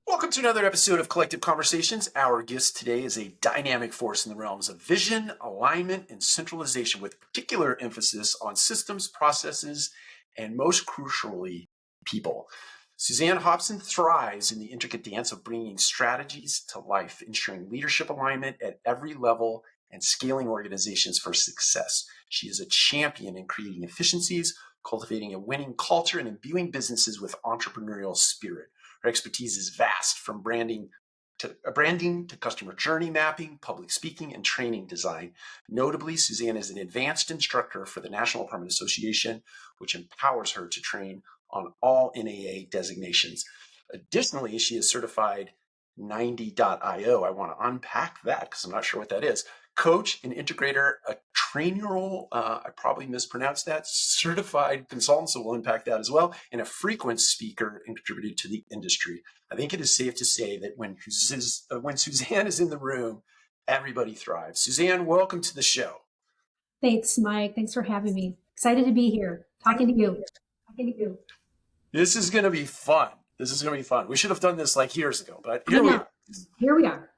Welcome to another episode of Collective Conversations. Our guest today is a dynamic force in the realms of vision, alignment, and centralization, with particular emphasis on systems, processes, and most crucially, people. Suzanne Hopson thrives in the intricate dance of bringing strategies to life, ensuring leadership alignment at every level, and scaling organizations for success. She is a champion in creating efficiencies, cultivating a winning culture, and imbuing businesses with entrepreneurial spirit. Her expertise is vast, from branding to customer journey mapping, public speaking, and training design. Notably, Suzanne is an advanced instructor for the National Apartment Association, which empowers her to train on all NAA designations. Additionally, she is certified 90.io. I want to unpack that because I'm not sure what that is. Coach, an integrator, a trainer, I probably mispronounced that, certified consultant, so we'll unpack that as well, and a frequent speaker and contributor to the industry. I think it is safe to say that when Suzanne is in the room, everybody thrives. Suzanne, welcome to the show. Thanks, Mike. Thanks for having me. Excited to be here, talking to you. This is going to be fun. We should have done this like years ago, but Here we are.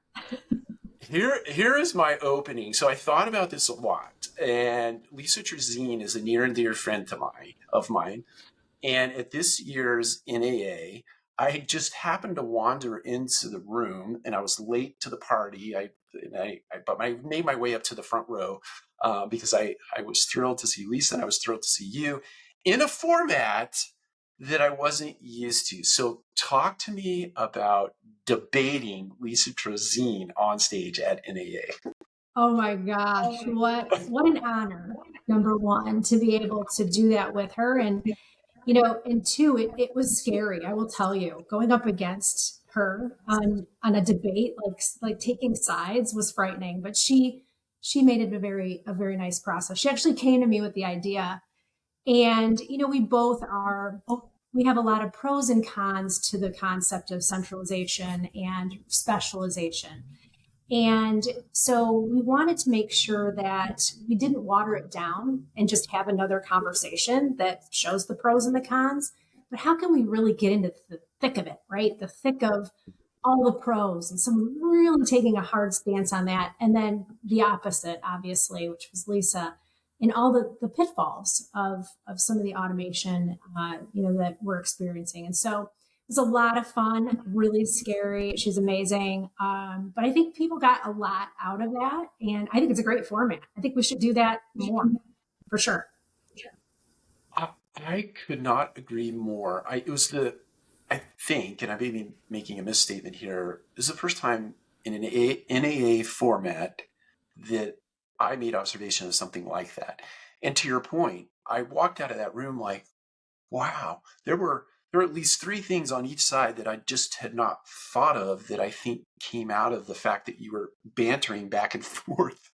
Here is my opening. So I thought about this a lot, and Lisa Trezine is a near and dear friend of mine. And at this year's NAA, I just happened to wander into the room, and I was late to the party. I made my way up to the front row because I was thrilled to see Lisa, and I was thrilled to see you in a format that I wasn't used to. So talk to me about debating Lisa Trezine on stage at NAA. Oh my gosh, what an honor, number one, to be able to do that with her. And, and two, it was scary, I will tell you. Going up against her on a debate, like taking sides, was frightening. But she made it a very nice process. She actually came to me with the idea. And, we have a lot of pros and cons to the concept of centralization and specialization. And so we wanted to make sure that we didn't water it down and just have another conversation that shows the pros and the cons, but how can we really get into the thick of it, right? The thick of all the pros, and someone really taking a hard stance on that. And then the opposite, obviously, which was Lisa, and all the pitfalls of some of the automation, that we're experiencing. And so it was a lot of fun, really scary. She's amazing. But I think people got a lot out of that. And I think it's a great format. I think we should do that more, for sure. I could not agree more. I think, and I may be making a misstatement here, this is the first time in an NAA format that I made observation of something like that. And to your point, I walked out of that room like, wow, there were at least three things on each side that I just had not thought of that I think came out of the fact that you were bantering back and forth.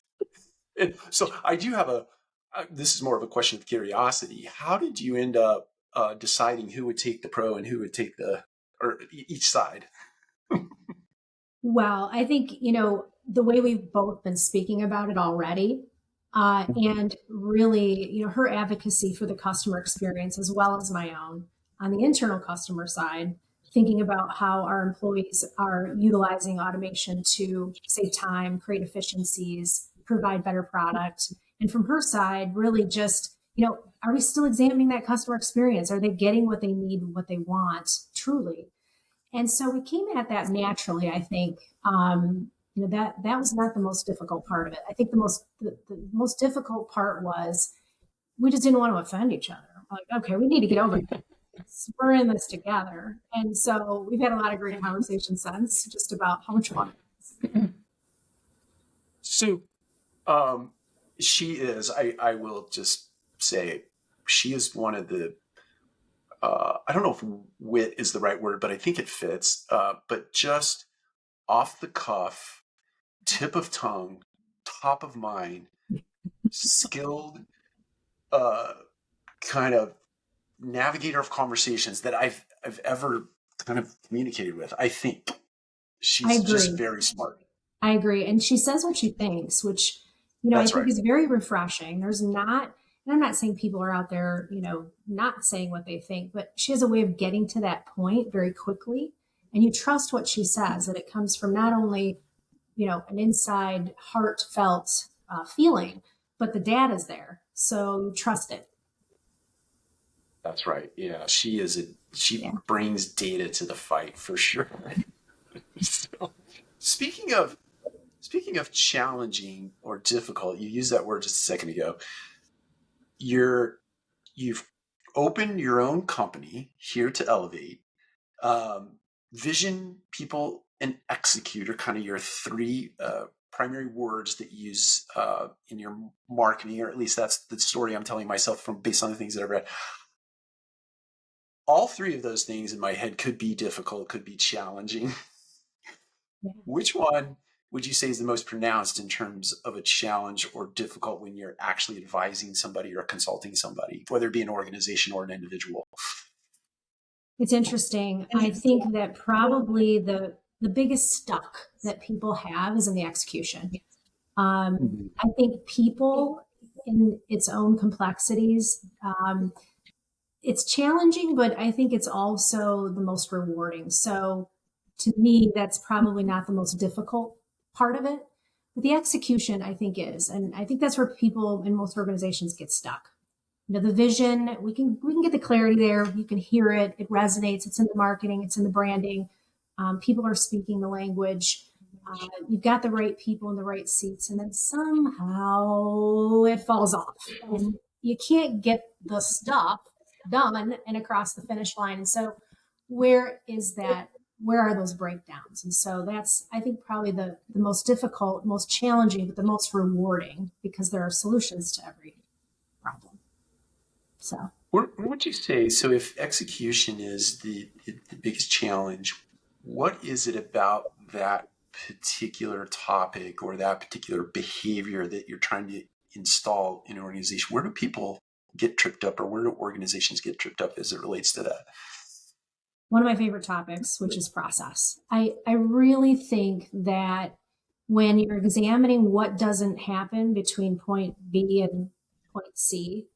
And so I do have this is more of a question of curiosity. How did you end up deciding who would take the pro and who would take each side? Well, I think, the way we've both been speaking about it already, and really, her advocacy for the customer experience, as well as my own on the internal customer side, thinking about how our employees are utilizing automation to save time, create efficiencies, provide better product. And from her side, really just, are we still examining that customer experience? Are they getting what they need and what they want truly? And so we came at that naturally, I think. That was not the most difficult part of it. I think the most difficult part was we just didn't want to offend each other. Like, okay, we need to get over it. We're in this together. And so we've had a lot of great conversations since, just about how much fun it is. So she is, I will just say, she is one of the, I don't know if wit is the right word, but I think it fits, but just off the cuff, tip of tongue, top of mind, skilled kind of navigator of conversations that I've ever kind of communicated with. I think she's just very smart. I agree. And she says what she thinks, which, I think is very refreshing. And I'm not saying people are out there, not saying what they think, but she has a way of getting to that point very quickly and you trust what she says, that it comes from not only, an inside heartfelt feeling, but the data's there. So you trust it. That's right. Yeah, she Yeah. brings data to the fight for sure. So, speaking of challenging or difficult, you used that word just a second ago. You've opened your own company here to elevate. Vision, people, and execute are kind of your three primary words that you use in your marketing, or at least that's the story I'm telling myself from based on the things that I've read. All three of those things in my head could be difficult, could be challenging. Yeah. Which one would you say is the most pronounced in terms of a challenge or difficult when you're actually advising somebody or consulting somebody, whether it be an organization or an individual? It's interesting. I think that probably the biggest stuck that people have is in the execution. Mhm. I think people in its own complexities, it's challenging, but I think it's also the most rewarding. So to me, that's probably not the most difficult part of it. But the execution, I think, is. And I think that's where people in most organizations get stuck. The vision, we can get the clarity there. You can hear it. It resonates. It's in the marketing. It's in the branding. People are speaking the language. You've got the right people in the right seats, and then somehow it falls off. And you can't get the stuff done and across the finish line. And so, where is that? Where are those breakdowns? And so that's, I think, probably the most difficult, most challenging, but the most rewarding, because there are solutions to every problem. So What would you say? So, if execution is the biggest challenge, what is it about that particular topic or that particular behavior that you're trying to install in an organization? Where do people get tripped up, or where do organizations get tripped up as it relates to that? one of my favorite topics, which is process. I really think that when you're examining what doesn't happen between point B and point C,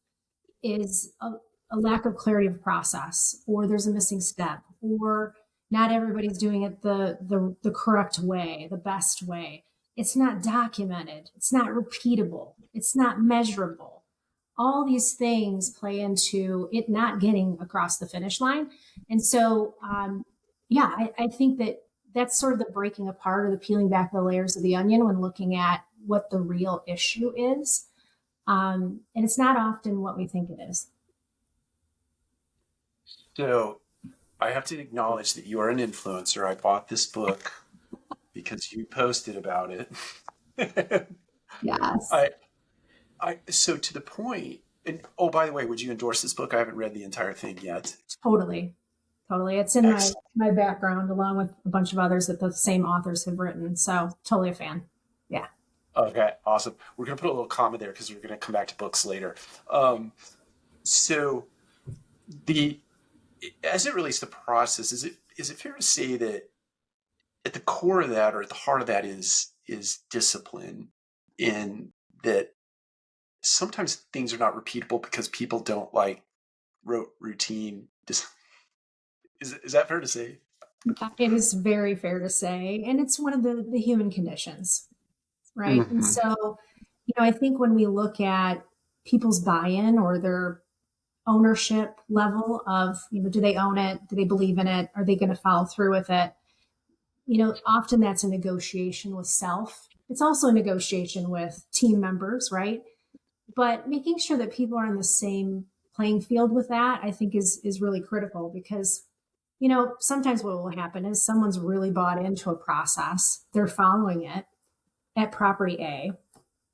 is a lack of clarity of process, or there's a missing step, or not everybody's doing it the correct way, the best way. It's not documented. It's not repeatable. It's not measurable. All these things play into it not getting across the finish line. And so, yeah, I think that that's sort of the breaking apart or the peeling back the layers of the onion when looking at what the real issue is. And it's not often what we think it is. So, I have to acknowledge that you are an influencer. I bought this book because you posted about it. Yes, I so to the point, and oh, by the way, would you endorse this book? I haven't read the entire thing yet. totally. Totally. It's in my, Excellent. my background along with a bunch of others that the same authors have written. So totally a fan. Yeah. Okay, awesome. We're gonna put a little comma there because we're gonna come back to books later. Um, so the as it relates to process, is it fair to say that at the core of that or at the heart of that is discipline, in that sometimes things are not repeatable because people don't like routine. Is that fair to say? It is very fair to say. And it's one of the human conditions, right? And Hmm. so, I think when we look at people's buy in or their ownership level of, do they own it? Do they believe in it? Are they going to follow through with it? Often that's a negotiation with self. It's also a negotiation with team members, right? But making sure that people are on the same playing field with that, I think is really critical, because sometimes what will happen is someone's really bought into a process, they're following it at property A,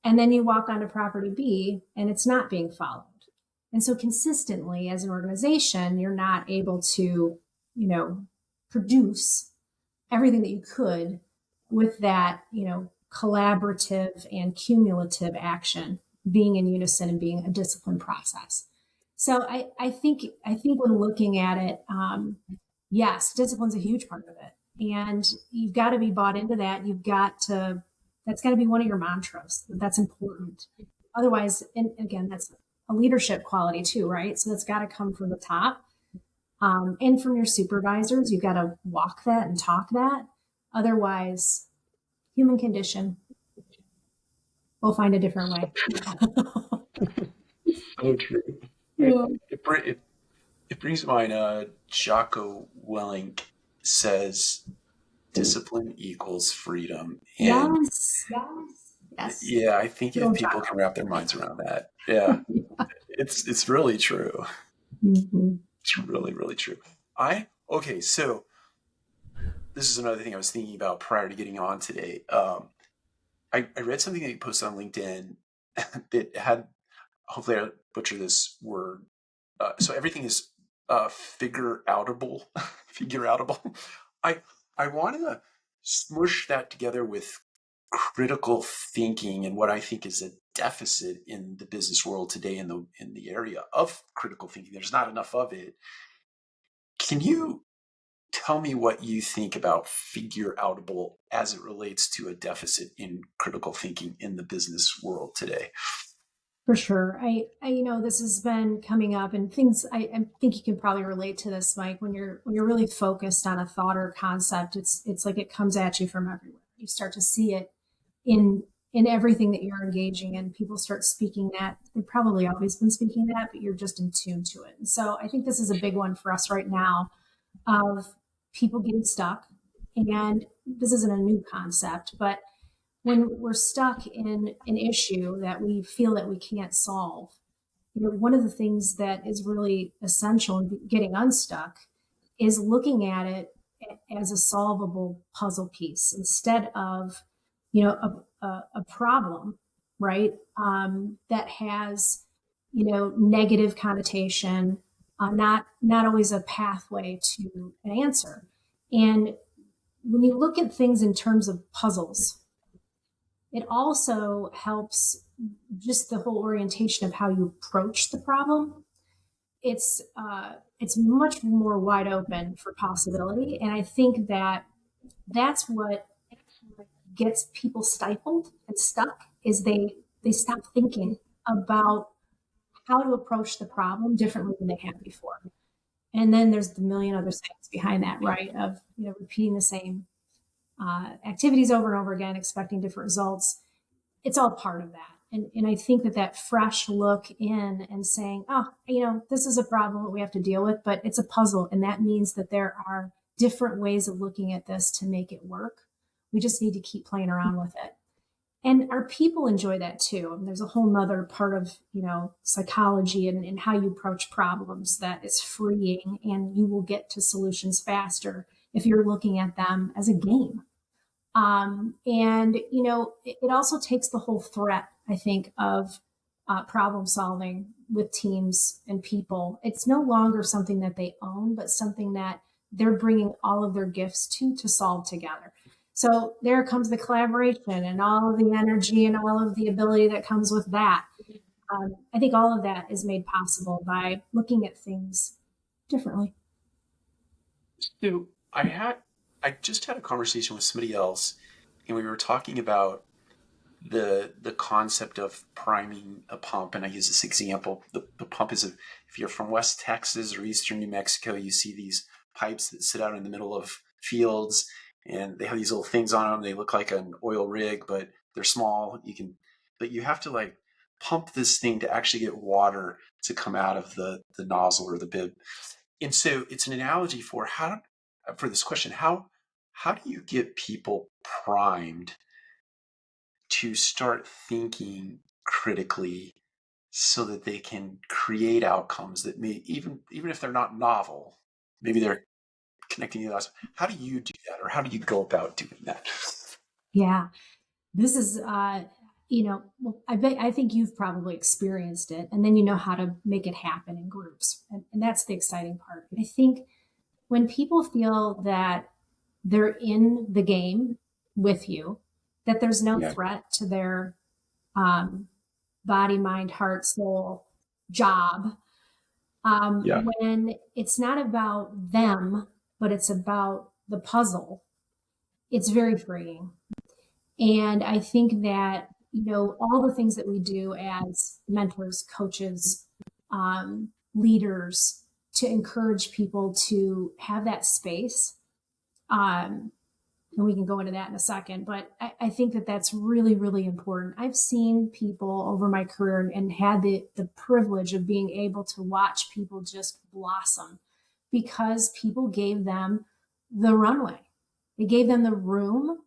and then you walk onto property B and it's not being followed. And so consistently as an organization, you're not able to, produce everything that you could with that, collaborative and cumulative action being in unison and being a disciplined process. So I think when looking at it, yes, discipline's a huge part of it, and you've got to be bought into that. That's got to be one of your mantras. That's important. Otherwise, and again, that's a leadership quality too, right? So that's got to come from the top. And from your supervisors, you've got to walk that and talk that. Otherwise, human condition, we'll find a different way. So true. Yeah. It brings to mind Jocko Willink says discipline equals freedom. And Yes. Yes. yeah, I think Good if old people Jocko. can wrap their minds around that, yeah, it's really true. Mhm. It's really, really true. Okay, so this is another thing I was thinking about prior to getting on today. I read something that you posted on LinkedIn that had, hopefully I butcher this word. So everything is figure outable, figure outable. I I want to smush that together with critical thinking and what I think is a deficit in the business world today in the area of critical thinking. There's not enough of it. Can you tell me what you think about figure outable as it relates to a deficit in critical thinking in the business world today? For sure. This has been coming up and things I think you can probably relate to this, Mike, when you're really focused on a thought or concept, it's like it comes at you from everywhere. You start to see it in in everything that you're engaging in. People start speaking that. They've probably always been speaking that, but you're just in tune to it. And so I think this is a big one for us right now of people getting stuck. And this isn't a new concept, but when we're stuck in an issue that we feel that we can't solve, one of the things that is really essential in getting unstuck is looking at it as a solvable puzzle piece instead of, a problem, right? That has, negative connotation, not always a pathway to an answer. And when you look at things in terms of puzzles, it also helps just the whole orientation of how you approach the problem. It's much more wide open for possibility, and I think that that's what gets people stifled and stuck is they stop thinking about how to approach the problem differently than they have before. And then there's the million other things behind that, right? Of repeating the same activities over and over again, expecting different results. It's all part of that. And I think that fresh look in and saying, oh, this is a problem that we have to deal with, but it's a puzzle. And that means that there are different ways of looking at this to make it work. We just need to keep playing around with it. And our people enjoy that too. And there's a whole nother part of, psychology and how you approach problems that is freeing, and you will get to solutions faster if you're looking at them as a game. It also takes the whole threat, I think, of problem solving with teams and people. It's no longer something that they own, but something that they're bringing all of their gifts to solve together. So there comes the collaboration and all of the energy and all of the ability that comes with that. I think all of that is made possible by looking at things differently. So I just had a conversation with somebody else, and we were talking about the concept of priming a pump. And I use this example. The pump is if you're from West Texas or Eastern New Mexico, you see these pipes that sit out in the middle of fields, and they have these little things on them. They look like an oil rig, but they're small. But you have to like pump this thing to actually get water to come out of the nozzle or the bib. And so it's an analogy for this question, how do you get people primed to start thinking critically so that they can create outcomes that may even if they're not novel, maybe they're connecting the dots. How do you do that, or how do you go about doing that? Yeah, this is, well, I think you've probably experienced it, and then you know how to make it happen in groups, and that's the exciting part. I think when people feel that they're in the game with you, that there's no Yeah. threat to their um, body, mind, heart, soul, job. Yeah. When it's not about them, but it's about the puzzle, it's very freeing. And I think that, all the things that we do as mentors, coaches, leaders to encourage people to have that space. And we can go into that in a second, but I think that that's really, really important. I've seen people over my career and had the privilege of being able to watch people just blossom because people gave them the runway. They gave them the room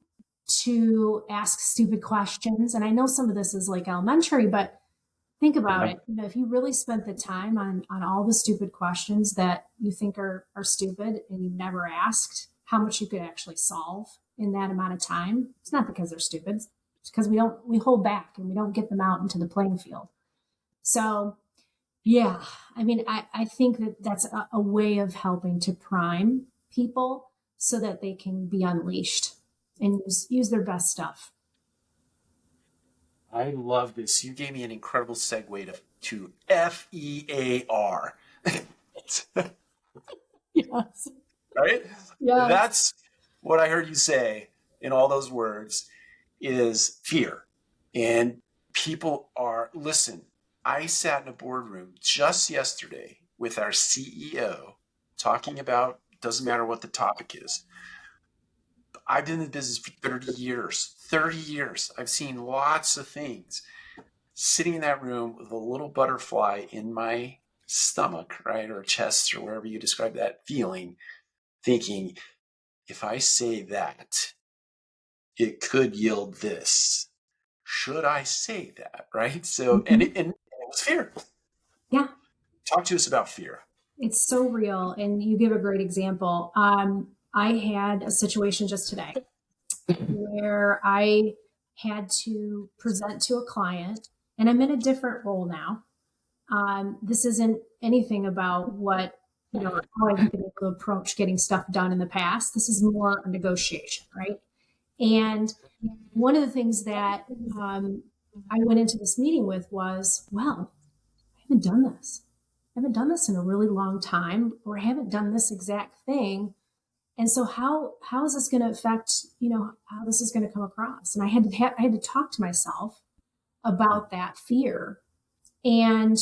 to ask stupid questions. And I know some of this is like elementary, but think about it. You know, if you really spent the time on all the stupid questions that you think are stupid and you've never asked, how much you could actually solve in that amount of time. It's not because they're stupid. It's because we hold back and we don't get them out into the playing field. So yeah, I mean, I think that that's a way of helping to prime people so that they can be unleashed and use their best stuff. I love this. You gave me an incredible segue to FEAR. Yes. Right? Yeah. That's what I heard you say in all those words is fear. And people listen, I sat in a boardroom just yesterday with our CEO talking about, doesn't matter what the topic is. I've been in the business for 30 years. 30 years. I've seen lots of things. Sitting in that room with a little butterfly in my stomach, right, or chest, or wherever you describe that feeling, thinking, if I say that, it could yield this. Should I say that, right? So, and it was fear. Yeah. Talk to us about fear. It's so real. And you give a great example. I had a situation just today where I had to present to a client, and I'm in a different role now. This isn't anything about how I've been able to approach getting stuff done in the past. This is more a negotiation, right? And one of the things that I went into this meeting with was, well, I haven't done this. I haven't done this in a really long time, or I haven't done this exact thing. And so how is this going to affect, how this is going to come across? And I had to talk to myself about that fear. And,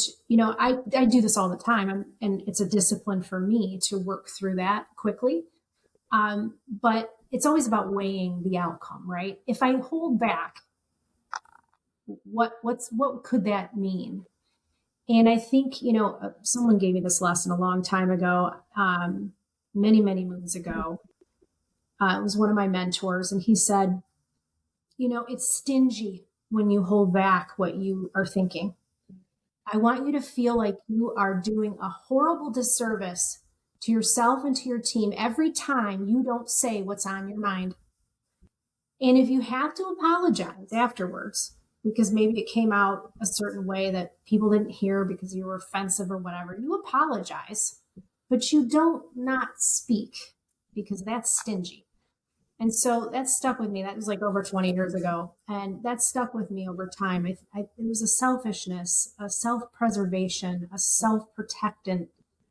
I do this all the time, and it's a discipline for me to work through that quickly. But it's always about weighing the outcome, right? If I hold back, what could that mean? And I think, someone gave me this lesson a long time ago, many, many moons ago. It was one of my mentors, and he said, it's stingy when you hold back what you are thinking. I want you to feel like you are doing a horrible disservice to yourself and to your team every time you don't say what's on your mind. And if you have to apologize afterwards, because maybe it came out a certain way that people didn't hear because you were offensive or whatever, you apologize, but you don't not speak because that's stingy. And so that stuck with me. That was like over 20 years ago. And that stuck with me over time. It was a selfishness, a self-preservation, a self-protectant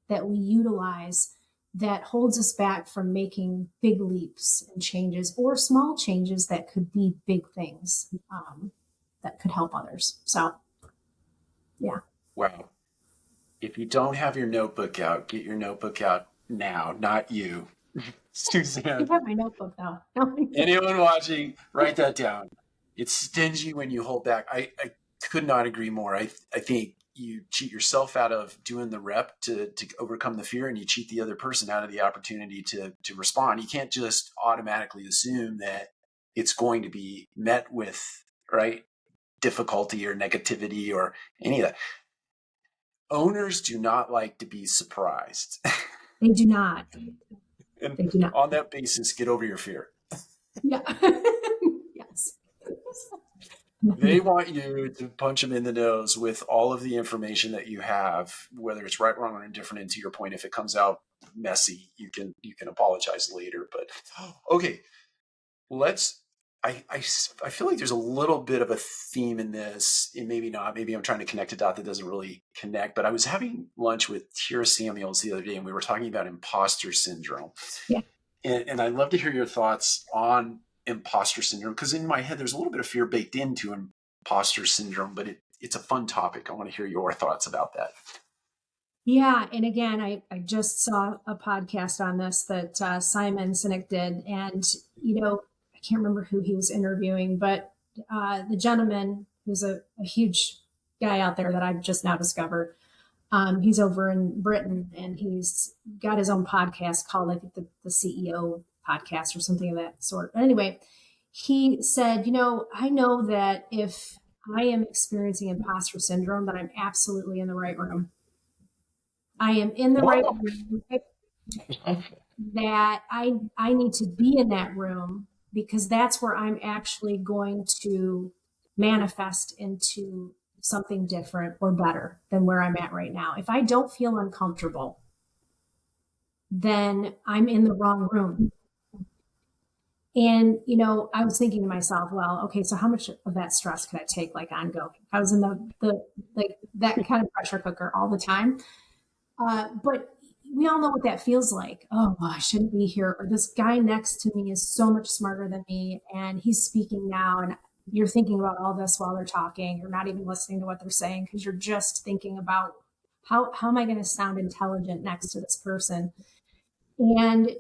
that we utilize that holds us back from making big leaps and changes or small changes that could be big things that could help others. So, yeah. Wow. If you don't have your notebook out, get your notebook out now, not you. Suzanne. I have my notebook though. Anyone watching, write that down. It's stingy when you hold back. I could not agree more. I think you cheat yourself out of doing the rep to overcome the fear, and you cheat the other person out of the opportunity to respond. You can't just automatically assume that it's going to be met with, right, difficulty or negativity or any of that. Owners do not like to be surprised. They do not. And They do not. on that basis, get over your fear. Yeah. Yes. They want you to punch them in the nose with all of the information that you have, whether it's right, wrong, or indifferent. And to your point, if it comes out messy, you can apologize later. But okay, I feel like there's a little bit of a theme in this, and maybe not. Maybe I'm trying to connect a dot that doesn't really connect. But I was having lunch with Tira Samuels the other day, and we were talking about imposter syndrome. Yeah. And I'd love to hear your thoughts on imposter syndrome, because in my head, there's a little bit of fear baked into imposter syndrome, but it's a fun topic. I want to hear your thoughts about that. Yeah. And again, I just saw a podcast on this that Simon Sinek did. And, I can't remember who he was interviewing, but the gentleman who's a huge guy out there that I've just now discovered, he's over in Britain and he's got his own podcast called, I think, the CEO podcast or something of that sort. But anyway, he said, I know that if I am experiencing imposter syndrome, that I'm absolutely in the right room. I am in the right Whoa. room, that I need to be in that room because that's where I'm actually going to manifest into something different or better than where I'm at right now. If I don't feel uncomfortable, then I'm in the wrong room. And, I was thinking to myself, well, okay, so how much of that stress could I take like ongoing? I was in the like that kind of pressure cooker all the time. But we all know what that feels like. Oh, well, I shouldn't be here. Or this guy next to me is so much smarter than me and he's speaking now. And you're thinking about all this while they're talking. You're not even listening to what they're saying because you're just thinking about how am I going to sound intelligent next to this person? And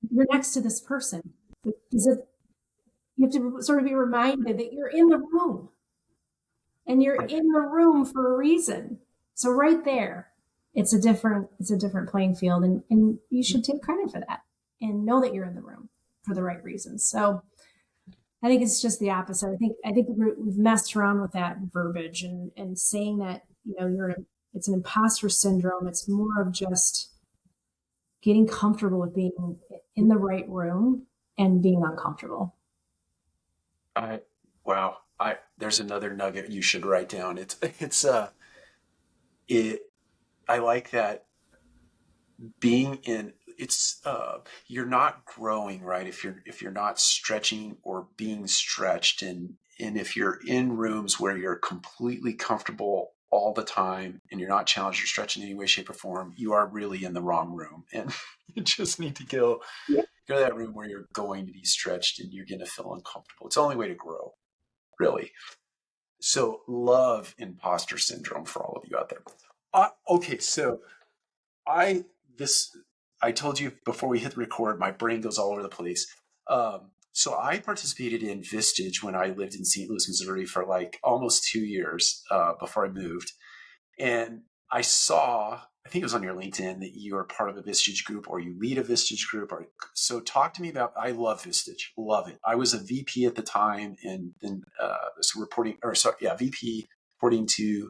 you're next to this person. You have to sort of be reminded that you're in the room and you're in the room for a reason. So right there, it's a different playing field and you should take credit for that and know that you're in the room for the right reasons. So I think it's just the opposite. I think we've messed around with that verbiage and saying that, it's an imposter syndrome. It's more of just getting comfortable with being in the right room and being uncomfortable. I wow. There's another nugget you should write down. It I like that being in it's you're not growing, right, if you're not stretching or being stretched, and if you're in rooms where you're completely comfortable all the time and you're not challenged or stretched in any way, shape, or form, you are really in the wrong room. And you just need to go to that room where you're going to be stretched and you're going to feel uncomfortable. It's the only way to grow, really. So love imposter syndrome for all of you out there. Okay, so I this I told you before we hit record, my brain goes all over the place. So I participated in Vistage when I lived in St. Louis, Missouri for like almost 2 years before I moved. And I saw, I think it was on your LinkedIn, that you are part of a Vistage group or you lead a Vistage group. So talk to me about, I love Vistage, love it. I was a VP at the time and then VP reporting to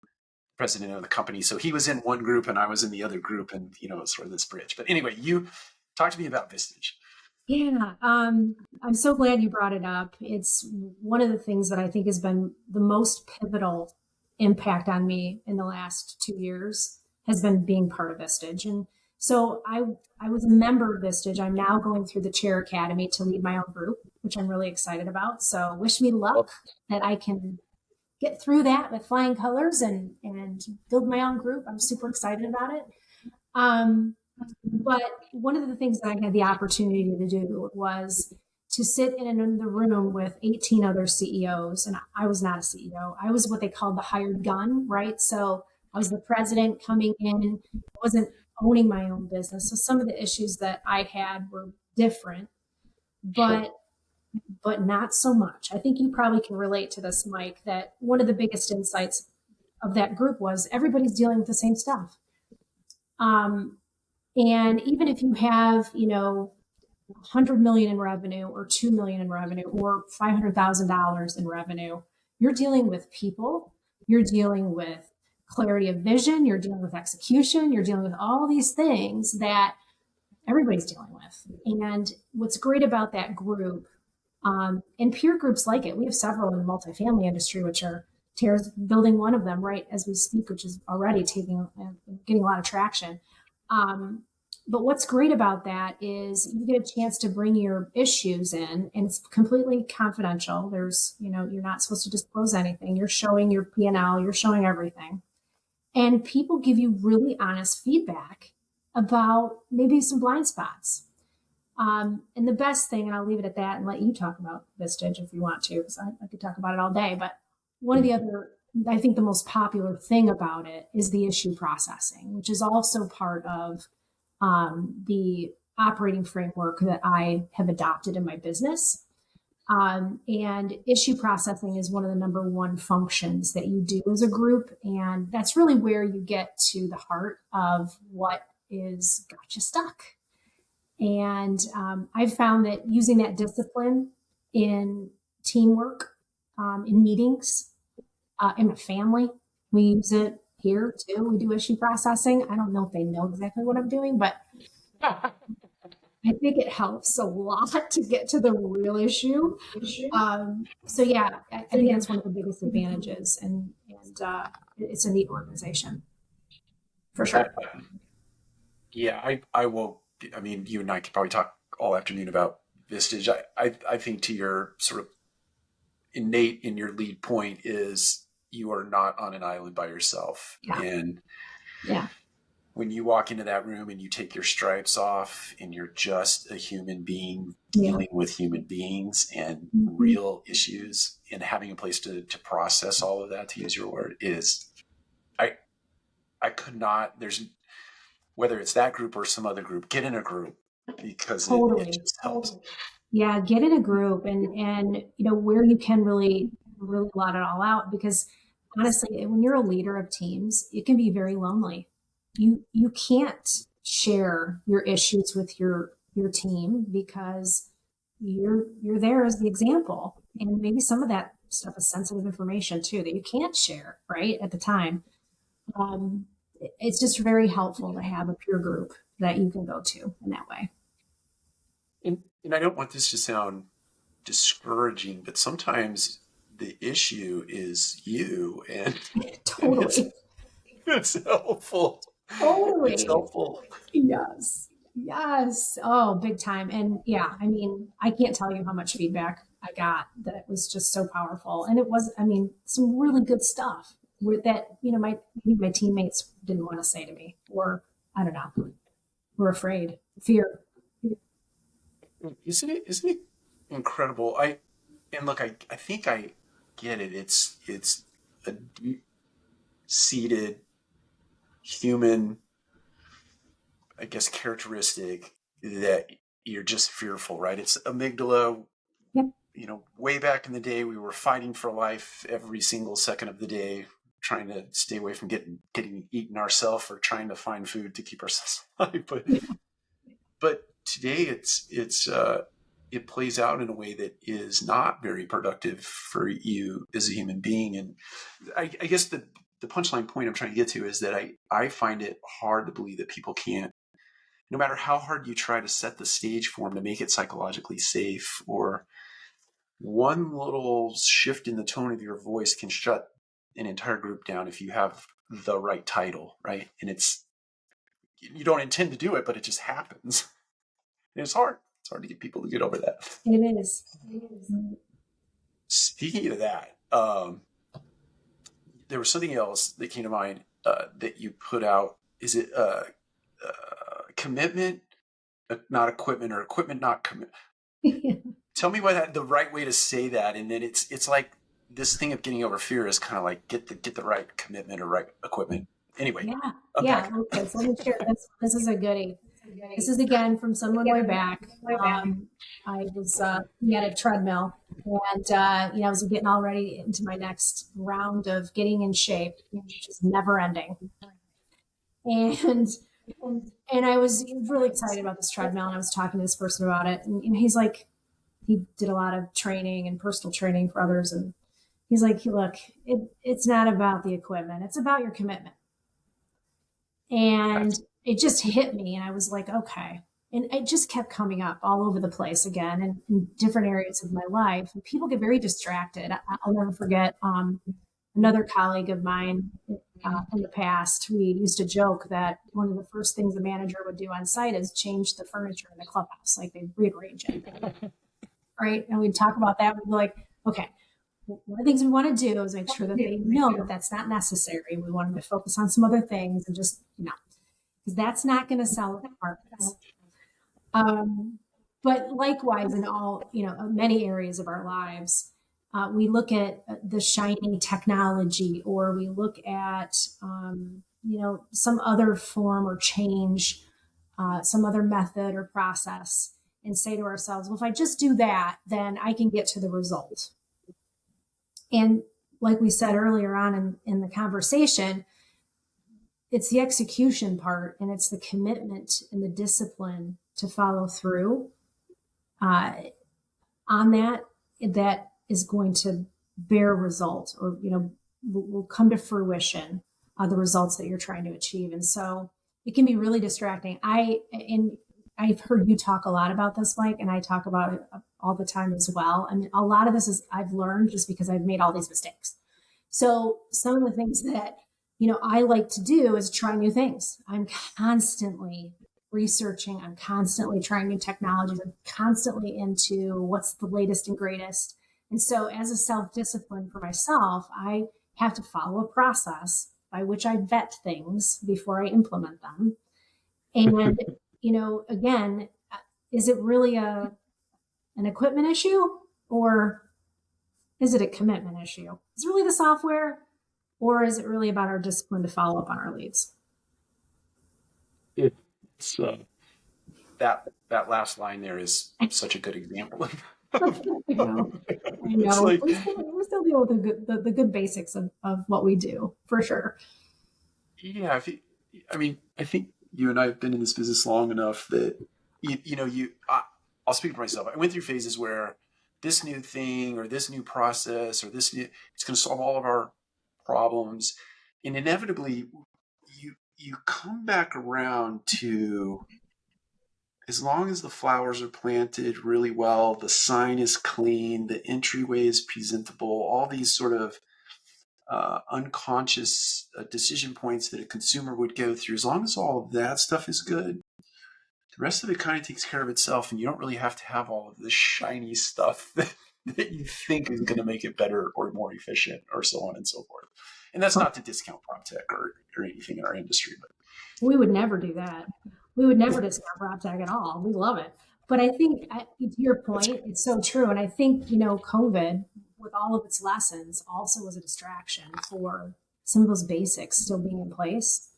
president of the company. So he was in one group and I was in the other group, and it's sort of this bridge. But anyway, you talk to me about Vistage. Yeah, I'm so glad you brought it up. It's one of the things that I think has been the most pivotal impact on me in the last 2 years has been being part of Vistage. And so I was a member of Vistage. I'm now going through the Chair Academy to lead my own group, which I'm really excited about. So wish me luck that I can get through that with flying colors and build my own group. I'm super excited about it. Um, but one of the things that I had the opportunity to do was to sit in the room with 18 other CEOs. And I was not a CEO. I was what they called the hired gun, right? So I was the president coming in, I wasn't owning my own business. So some of the issues that I had were different, but not so much. I think you probably can relate to this, Mike, that one of the biggest insights of that group was everybody's dealing with the same stuff. And even if you have, 100 million in revenue or 2 million in revenue or $500,000 in revenue, you're dealing with people, you're dealing with clarity of vision, you're dealing with execution, you're dealing with all these things that everybody's dealing with. And what's great about that group, and peer groups like it, we have several in the multifamily industry, which are Tara's building one of them right as we speak, which is already getting a lot of traction. But what's great about that is you get a chance to bring your issues in and it's completely confidential. There's, you're not supposed to disclose anything. You're showing your P&L, you're showing everything. And people give you really honest feedback about maybe some blind spots. And the best thing, and I'll leave it at that and let you talk about Vistage if you want to, because I could talk about it all day. But one of the other I think the most popular thing about it is the issue processing, which is also part of the operating framework that I have adopted in my business. And issue processing is one of the number one functions that you do as a group. And that's really where you get to the heart of what is got you stuck. And I've found that using that discipline in teamwork, in meetings, in my family, we use it here too. We do issue processing. I don't know if they know exactly what I'm doing, but I think it helps a lot to get to the real issue. So yeah, I think that's one of the biggest advantages, and it's a neat organization for sure. Yeah, I will. I mean, you and I could probably talk all afternoon about Vistage. I think to your sort of innate in your lead point is you are not on an island by yourself. Yeah. And Yeah. when you walk into that room and you take your stripes off and you're just a human being dealing with human beings and real issues and having a place to process all of that, to use your word, is I could not, there's, whether it's that group or some other group, get in a group because Totally. it just helps. Yeah, get in a group and you know where you can really let it all out, because honestly, when you're a leader of teams, it can be very lonely. You can't share your issues with your team because you're there as the example, and maybe some of that stuff is sensitive information too that you can't share right at the time. Um, it's just very helpful to have a peer group that you can go to in that way. And I don't want this to sound discouraging, but sometimes the issue is you, and Totally. it's helpful. Totally. It's helpful. Yes. Yes. Oh, big time. And yeah, I mean, I can't tell you how much feedback I got that it was just so powerful. And it was, I mean, some really good stuff with that, you know, my teammates didn't want to say to me, or I don't know, were afraid, fear. Isn't it incredible? And look, I think I get it. It's a deep seated human, I guess, characteristic that you're just fearful, right? It's amygdala. Yep. You know, way back in the day, we were fighting for life every single second of the day, trying to stay away from getting eaten ourselves or trying to find food to keep ourselves alive. But today it plays out in a way that is not very productive for you as a human being. And I guess the punchline point I'm trying to get to is that I find it hard to believe that people can't, no matter how hard you try to set the stage for them to make it psychologically safe, or one little shift in the tone of your voice can shut an entire group down if you have the right title, right? And you don't intend to do it, but it just happens. And it's hard. It's hard to get people to get over that. It is. Speaking of that, there was something else that came to mind that you put out. Is it commitment, not equipment, or equipment, not commitment? Tell me what the right way to say that. And then it's like this thing of getting over fear is kind of like get the right commitment or right equipment. Anyway. Yeah. Okay. So let me share this. This is a goodie. This is again from someone way back. I was at a treadmill, and I was getting all ready into my next round of getting in shape, which is never ending. And I was really excited about this treadmill, and I was talking to this person about it, and he's like, he did a lot of training and personal training for others, and he's like, look, it's not about the equipment, it's about your commitment. And it just hit me, and I was like, okay. And it just kept coming up all over the place again, and in different areas of my life. And people get very distracted. I'll never forget another colleague of mine in the past. We used to joke that one of the first things the manager would do on site is change the furniture in the clubhouse, like they'd rearrange it. Right? And we'd talk about that. We'd be like, okay, one of the things we want to do is make sure that they know that that's not necessary. We want them to focus on some other things and just, because that's not going to sell apartments. But likewise, in all, many areas of our lives, We look at the shiny technology, or we look at, some other form or change, some other method or process, and say to ourselves, well, if I just do that, then I can get to the result. And like we said earlier on in the conversation, it's the execution part, and it's the commitment and the discipline to follow through uh, on that is going to bear result, or will come to fruition, the results that you're trying to achieve. And so it can be really distracting. I've heard you talk a lot about this, Mike, and I talk about it all the time as well. I mean, a lot of this is I've learned just because I've made all these mistakes. So some of the things that I like to do is try new things. I'm constantly researching. I'm constantly trying new technologies. I'm constantly into what's the latest and greatest. And so as a self-discipline for myself, I have to follow a process by which I vet things before I implement them. And, again, is it really an equipment issue, or is it a commitment issue? Is it really the software, or is it really about our discipline to follow up on our leads? It's that last line there is such a good example of I know. it's like, We're still dealing with the good basics of what we do, for sure. yeah, I think you and I have been in this business long enough that I'll speak for myself. I went through phases where this new thing or this new process or it's going to solve all of our problems, and inevitably you come back around to, as long as the flowers are planted really well, the sign is clean, the entryway is presentable, all these sort of unconscious decision points that a consumer would go through, as long as all of that stuff is good, the rest of it kind of takes care of itself, and you don't really have to have all of this shiny stuff that you think is going to make it better or more efficient or so on and so forth. And that's not to discount prop tech or anything in our industry, but We would never do that. We would never discount PropTech at all. We love it. But I think, to your point, it's so true. And I think, COVID, with all of its lessons, also was a distraction for some of those basics still being in place.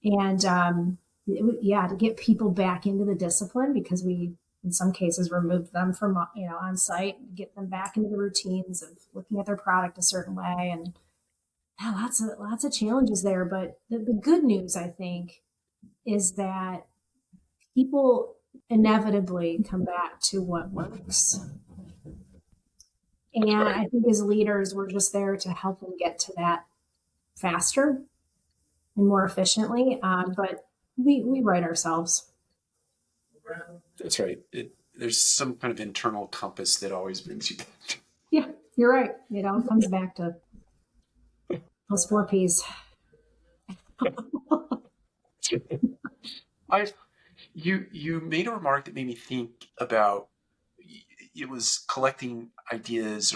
And to get people back into the discipline, because we, in some cases, removed them from, on site, get them back into the routines of looking at their product a certain way. And yeah, lots of challenges there. But the good news, I think, is that people inevitably come back to what works. And right. I think as leaders, we're just there to help them get to that faster and more efficiently. But we write ourselves. That's right. There's some kind of internal compass that always brings you back. Yeah, you're right. It all comes back to those 4 Ps. You made a remark that made me think about, it was collecting ideas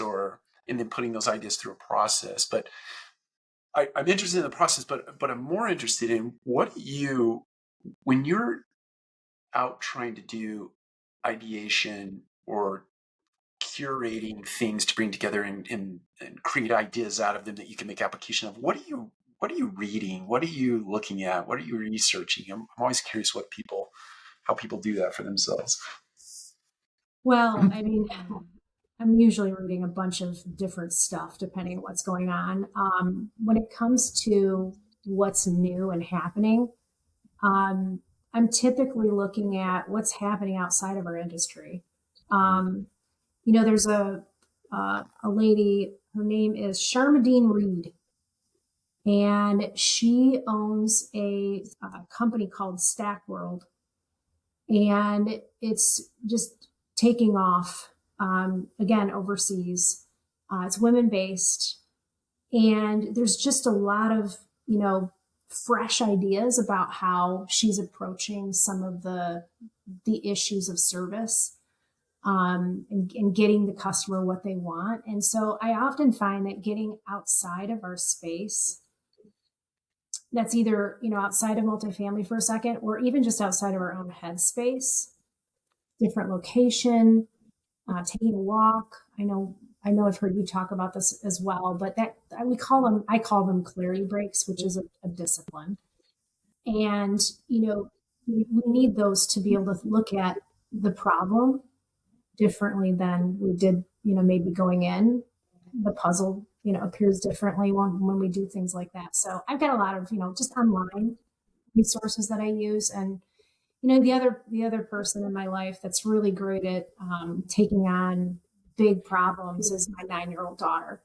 and then putting those ideas through a process. But I'm interested in the process, but I'm more interested in when you're out trying to do ideation or curating things to bring together and create ideas out of them that you can make application of. What are you reading? What are you looking at? What are you researching? I'm always curious how people do that for themselves. Well, I mean, I'm usually reading a bunch of different stuff depending on what's going on. When it comes to what's new and happening, I'm typically looking at what's happening outside of our industry. There's a lady, her name is Sharmadine Reed, and she owns a company called Stack World, and it's just taking off, again, overseas. It's women based, and there's just a lot of fresh ideas about how she's approaching some of the issues of service, and getting the customer what they want. And so I often find that getting outside of our space, that's either outside of multifamily for a second, or even just outside of our own headspace, different location, taking a walk. I know I've heard you talk about this as well, but I call them clarity breaks, which is a discipline. And, we need those to be able to look at the problem differently than we did, maybe going in. The puzzle, appears differently when we do things like that. So I've got a lot of, just online resources that I use. And, the other person in my life that's really great at taking on big problems is my 9-year-old daughter.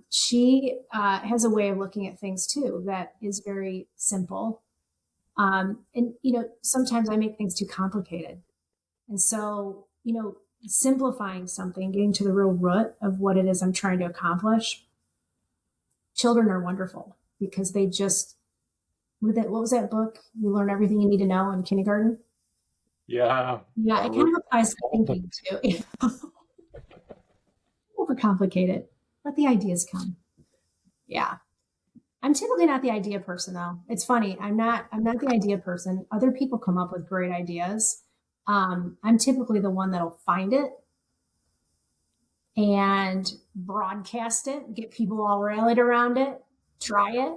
She has a way of looking at things too that is very simple. And, sometimes I make things too complicated. And so, simplifying something, getting to the real root of what it is I'm trying to accomplish. Children are wonderful because they just, what was that book? You learn everything you need to know in kindergarten. Yeah. Yeah, it kind of applies to thinking too. Overcomplicate it. Let the ideas come. Yeah. I'm typically not the idea person though. It's funny. I'm not the idea person. Other people come up with great ideas. I'm typically the one that'll find it and broadcast it, get people all rallied around it, try it,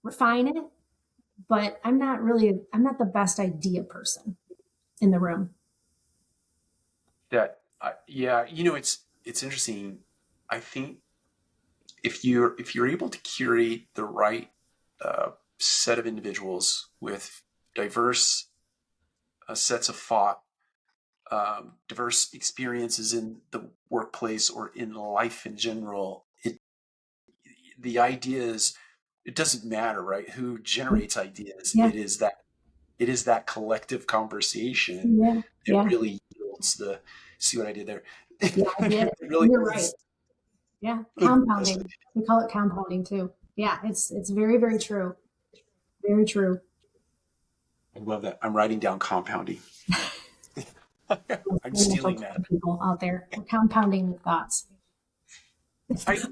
refine it. But I'm not the best idea person in the room. Yeah, it's interesting. I think if you're able to curate the right set of individuals with diverse sets of thought, diverse experiences in the workplace or in life in general, the ideas, it doesn't matter, right? Who generates ideas? Yeah. It is that collective conversation Yeah. that Yeah. really yields the. See what I did there? Yeah. I did. It really You're right. yields Yeah. the best. Compounding. We call it compounding too. Yeah. It's very, very true. Very true. I love that. I'm writing down compounding. I'm stealing that. People out there, we're compounding thoughts. I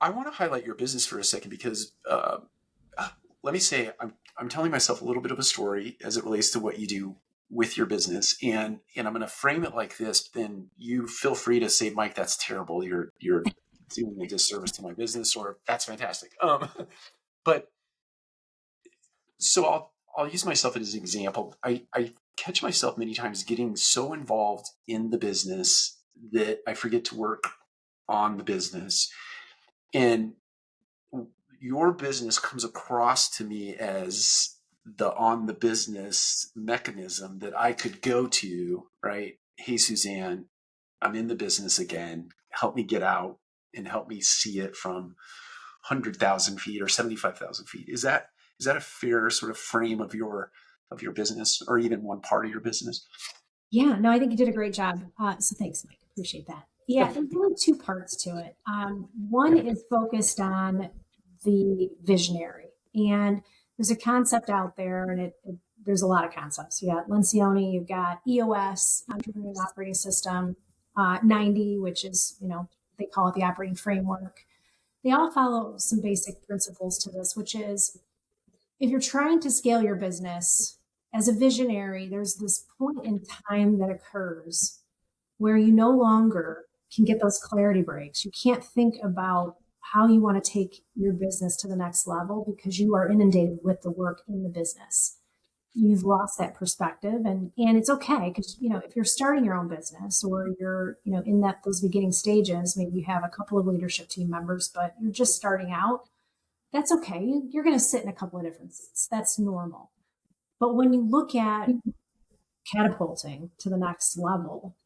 I want to highlight your business for a second because let me say I'm telling myself a little bit of a story as it relates to what you do with your business, and I'm going to frame it like this. Then you feel free to say, Mike, that's terrible. You're doing a disservice to my business, or that's fantastic. But so I'll use myself as an example. I catch myself many times getting so involved in the business that I forget to work on the business. And your business comes across to me as the on the business mechanism that I could go to, right? Hey, Suzanne, I'm in the business again. Help me get out and help me see it from 100,000 feet or 75,000 feet. Is that a fair sort of frame of your business, or even one part of your business? Yeah, no, I think you did a great job. So thanks, Mike. Appreciate that. Yeah, there's really two parts to it. One is focused on the visionary, and there's a concept out there, and there's a lot of concepts. You got Lencioni, you've got EOS, Entrepreneurial Operating System, 90, which is, they call it the operating framework. They all follow some basic principles to this, which is if you're trying to scale your business as a visionary, there's this point in time that occurs where you no longer can get those clarity breaks. You can't think about how you want to take your business to the next level because you are inundated with the work in the business. You've lost that perspective, and it's okay because if you're starting your own business or you're in those beginning stages, maybe you have a couple of leadership team members, but you're just starting out. That's okay. You're going to sit in a couple of different seats. That's normal. But when you look at catapulting to the next level,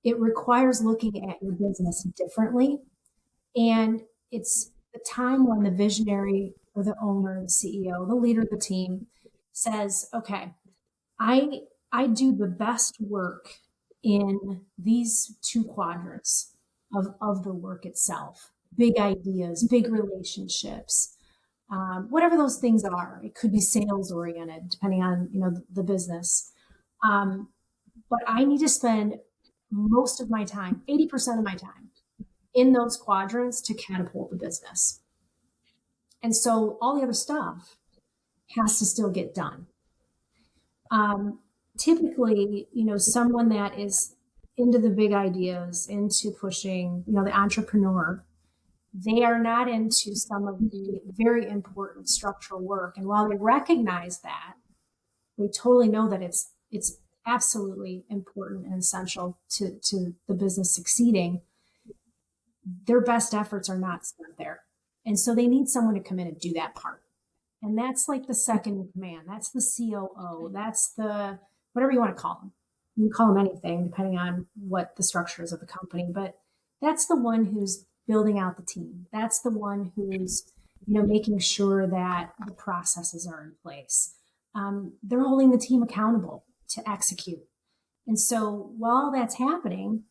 it requires looking at your business differently. And it's the time when the visionary or the owner, the CEO, the leader of the team says, okay, I do the best work in these two quadrants of the work itself. Big ideas, big relationships, whatever those things are. It could be sales oriented, depending on the business. But I need to spend most of my time, 80% of my time, in those quadrants to catapult the business. And so all the other stuff has to still get done. Typically, someone that is into the big ideas, into pushing, the entrepreneur. They are not into some of the very important structural work. And while they recognize that, they totally know that it's absolutely important and essential to the business succeeding. Their best efforts are not spent there. And so they need someone to come in and do that part. And that's like the second in command. That's the COO. That's the whatever you want to call them. You can call them anything depending on what the structure is of the company. But that's the one who's building out the team. That's the one who's making sure that the processes are in place. They're holding the team accountable to execute. And so while that's happening,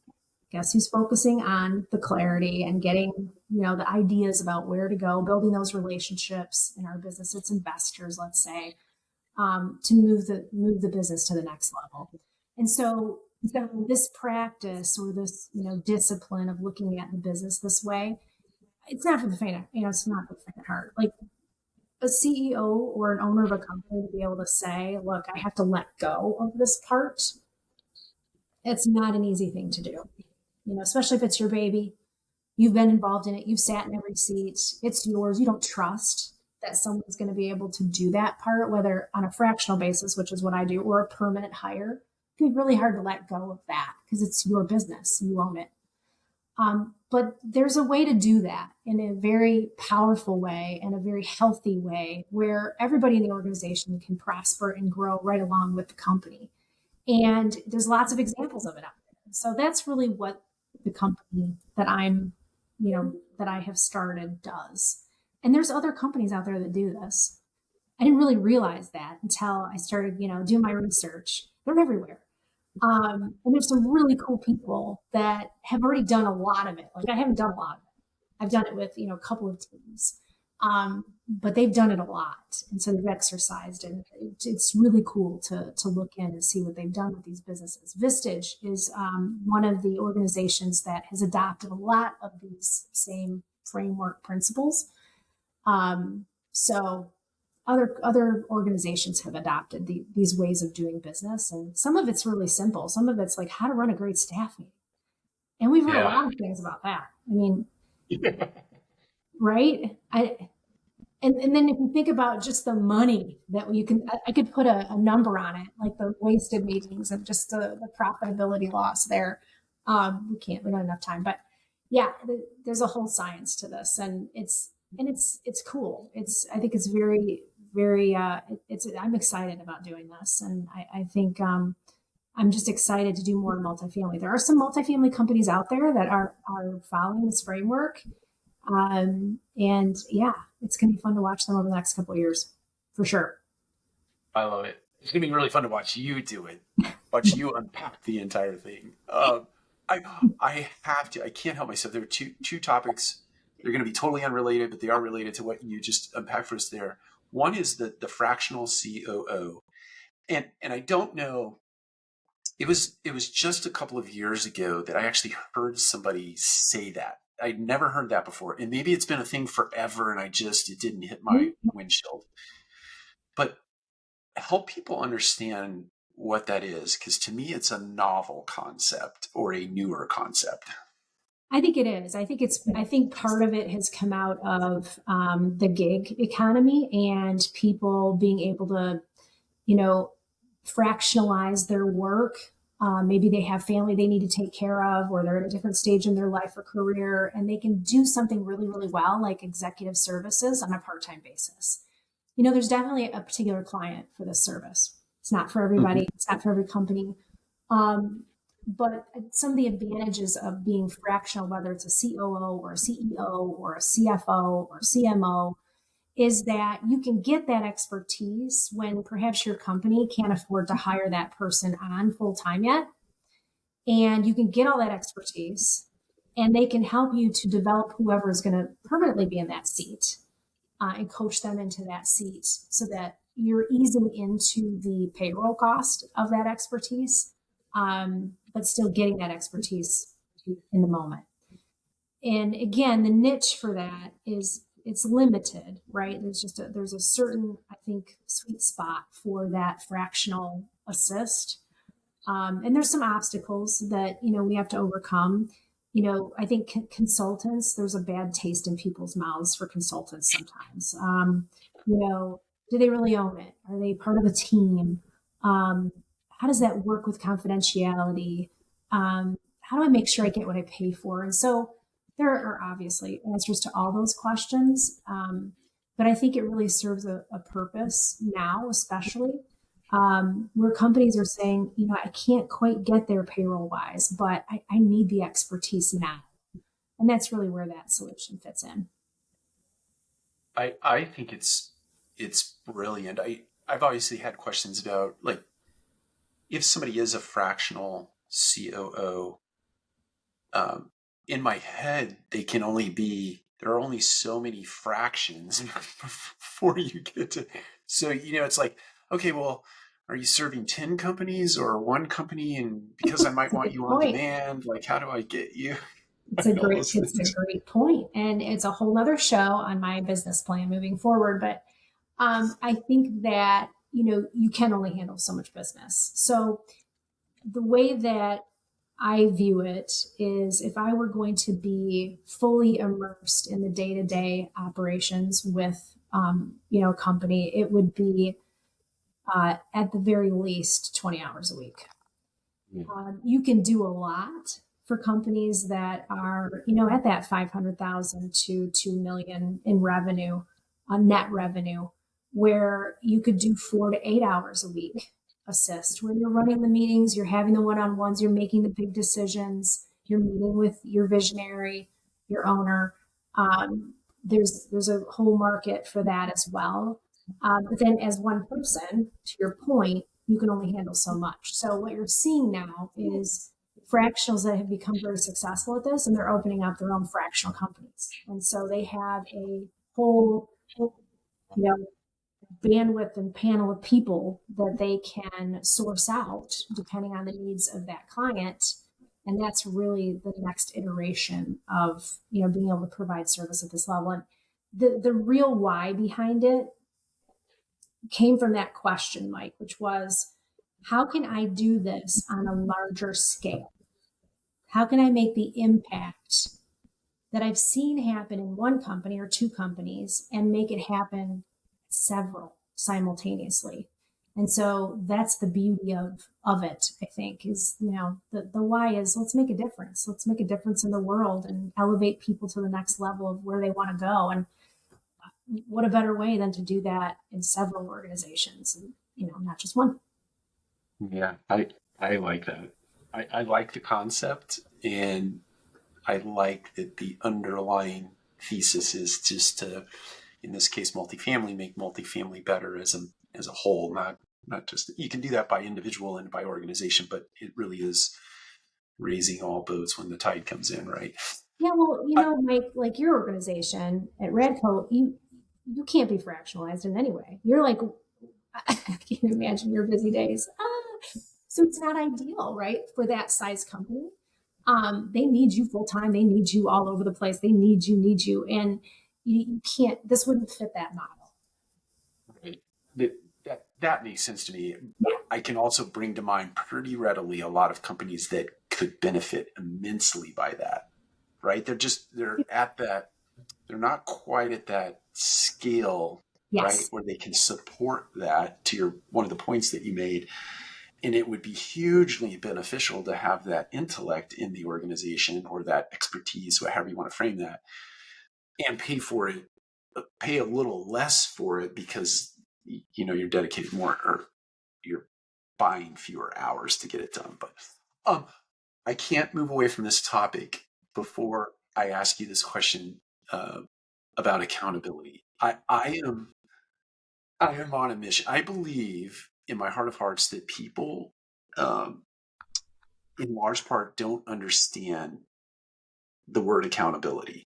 guess who's focusing on the clarity and getting the ideas about where to go, building those relationships in our business. It's investors, let's say, to move the business to the next level. And so this practice or this discipline of looking at the business this way, it's not for the faint of, it's not for the faint of heart. Like a CEO or an owner of a company to be able to say, look, I have to let go of this part. It's not an easy thing to do. Especially if it's your baby, you've been involved in it, you've sat in every seat, it's yours, you don't trust that someone's going to be able to do that part, whether on a fractional basis, which is what I do, or a permanent hire. It can be really hard to let go of that because it's your business, you own it. But there's a way to do that in a very powerful way and a very healthy way where everybody in the organization can prosper and grow right along with the company. And there's lots of examples of it out there. So that's really what the company that that I have started does. And there's other companies out there that do this. I didn't really realize that until I started, doing my research. They're everywhere. And there's some really cool people that have already done a lot of it. Like I haven't done a lot of it. I've done it with, a couple of teams. But they've done it a lot. And so they've exercised, and it's really cool to look in and see what they've done with these businesses. Vistage is one of the organizations that has adopted a lot of these same framework principles. So other organizations have adopted these ways of doing business. And some of it's really simple. Some of it's like how to run a great staff meeting. And we've heard a lot of things about that. I mean, right? And then if you think about just the money that I could put a number on it, like the wasted meetings and just the profitability loss there. We don't have enough time, but yeah, there's a whole science to this, and it's cool. I think it's very, very, I'm excited about doing this. And I think, I'm just excited to do more multifamily. There are some multifamily companies out there that are following this framework. And yeah, it's going to be fun to watch them over the next couple of years for sure. I love it. It's going to be really fun to watch you do it, watch you unpack the entire thing. I can't help myself. There are two topics. They're going to be totally unrelated, but they are related to what you just unpacked for us there. One is the fractional COO. And I don't know, it was just a couple of years ago that I actually heard somebody say that. I'd never heard that before. And maybe it's been a thing forever and it didn't hit my windshield. But help people understand what that is, because to me it's a novel concept or a newer concept. I think it is. I think part of it has come out of the gig economy and people being able to, fractionalize their work. Maybe they have family they need to take care of, or they're at a different stage in their life or career, and they can do something really, really well, like executive services on a part-time basis. There's definitely a particular client for this service. It's not for everybody. Mm-hmm. It's not for every company. But some of the advantages of being fractional, whether it's a COO or a CEO or a CFO or CMO, is that you can get that expertise when perhaps your company can't afford to hire that person on full time yet. And you can get all that expertise and they can help you to develop whoever is going to permanently be in that seat and coach them into that seat so that you're easing into the payroll cost of that expertise, but still getting that expertise in the moment. And again, the niche for that it's limited, right? There's a certain, I think, sweet spot for that fractional assist. And there's some obstacles that, we have to overcome. I think consultants, there's a bad taste in people's mouths for consultants sometimes. Do they really own it? Are they part of a team? How does that work with confidentiality? How do I make sure I get what I pay for? And so there are obviously answers to all those questions. But I think it really serves a purpose now, especially where companies are saying, I can't quite get there payroll wise, but I need the expertise now. And that's really where that solution fits in. I think it's brilliant. I've obviously had questions about, like, if somebody is a fractional COO, in my head, there are only so many fractions before you get to, so, it's like, okay, well, are you serving 10 companies or one company? And because I might want you on Point. demand, like, how do I get you? It's a And all great, those it's a things. great point. And it's a whole nother show on my business plan moving forward. But I think that, you can only handle so much business. So the way that I view it is if I were going to be fully immersed in the day-to-day operations with, a company, it would be at the very least 20 hours a week. You can do a lot for companies that are, at that 500,000 to 2 million in revenue, net revenue, where you could do 4 to 8 hours a week assist, where you're running the meetings, you're having the one-on-ones, you're making the big decisions, you're meeting with your visionary, your owner. There's a whole market for that as well. But then as one person, to your point, you can only handle so much. So what you're seeing now is fractionals that have become very successful at this, and they're opening up their own fractional companies. And so they have a whole, know, bandwidth and panel of people that they can source out depending on the needs of that client. And that's really the next iteration of, being able to provide service at this level. And the real why behind it came from that question, Mike, which was, how can I do this on a larger scale? How can I make the impact that I've seen happen in one company or two companies and make it happen several simultaneously? And so that's the beauty of it, I think, is, the why is, let's make a difference. Let's make a difference in the world and elevate people to the next level of where they want to go. And what a better way than to do that in several organizations and, not just one. Yeah, I like that. I like the concept, and I like that the underlying thesis is just to, in this case, multifamily, make multifamily better as a whole, not just, you can do that by individual and by organization, but it really is raising all boats when the tide comes in, right? Yeah, well, Mike, like your organization at Radco, you can't be fractionalized in any way. You're like, I can't imagine your busy days. So it's not ideal, right, for that size company. They need you full time. They need you all over the place. They need you, and you can't. This wouldn't fit that model. Right. That makes sense to me. I can also bring to mind pretty readily a lot of companies that could benefit immensely by that. Right? They're not quite at that scale, right, Yes. where they can support that, to one of the points that you made. And it would be hugely beneficial to have that intellect in the organization, or that expertise, however you want to frame that, and pay a little less for it, because you're dedicated more, or you're buying fewer hours to get it done. But I can't move away from this topic before I ask you this question about accountability. I am on a mission. I believe in my heart of hearts that people, um, in large part, don't understand the word accountability,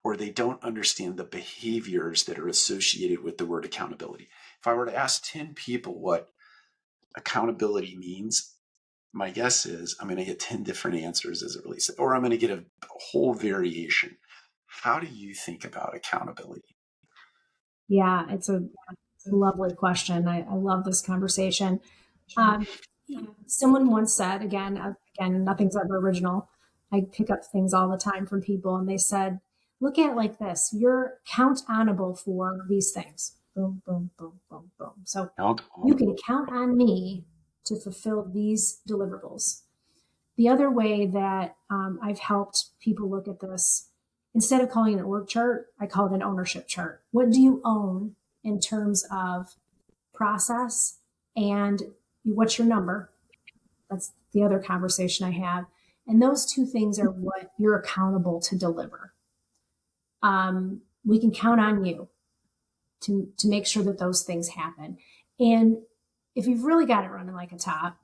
or they don't understand the behaviors that are associated with the word accountability. If I were to ask 10 people what accountability means, my guess is I'm going to get 10 different answers as it relates to, or I'm going to get a whole variation. How do you think about accountability? Yeah, it's a lovely question. I love this conversation. Someone once said, again, nothing's ever original. I pick up things all the time from people, and they said, look at it like this: you're count-onable for these things. Boom, boom, boom, boom, boom. So you can count on me to fulfill these deliverables. The other way that I've helped people look at this, instead of calling it an org chart, I call it an ownership chart. What do you own in terms of process, and what's your number? That's the other conversation I have. And those two things are what you're accountable to deliver. We can count on you to make sure that those things happen. And if you've really got it running like a top,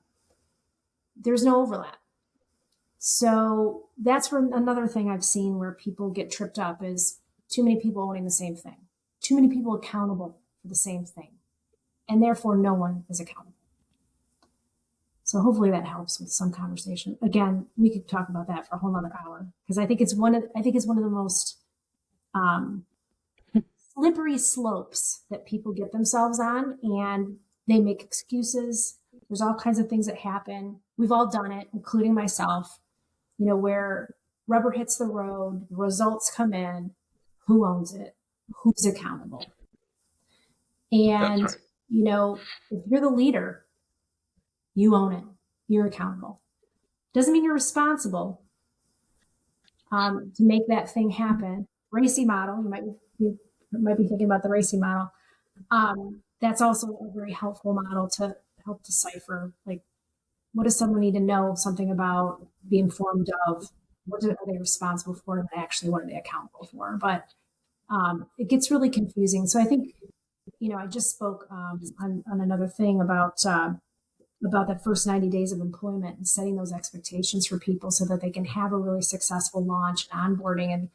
there's no overlap. So that's where another thing I've seen where people get tripped up is too many people owning the same thing, too many people accountable for the same thing, and therefore no one is accountable. So hopefully that helps with some conversation. Again, we could talk about that for a whole nother hour, because I think it's one of the most slippery slopes that people get themselves on, and they make excuses. There's all kinds of things that happen. We've all done it, including myself, where rubber hits the road, the results come in, who owns it? Who's accountable? And, That's right. If you're the leader, you own it. You're accountable. Doesn't mean you're responsible to make that thing happen. RACI model, you might be thinking about the RACI model. That's also a very helpful model to help decipher, like, what does someone need to know something about, be informed of, what are they responsible for, and actually what are they accountable for? But it gets really confusing. So I think, I just spoke on another thing about that first 90 days of employment and setting those expectations for people so that they can have a really successful launch and onboarding. And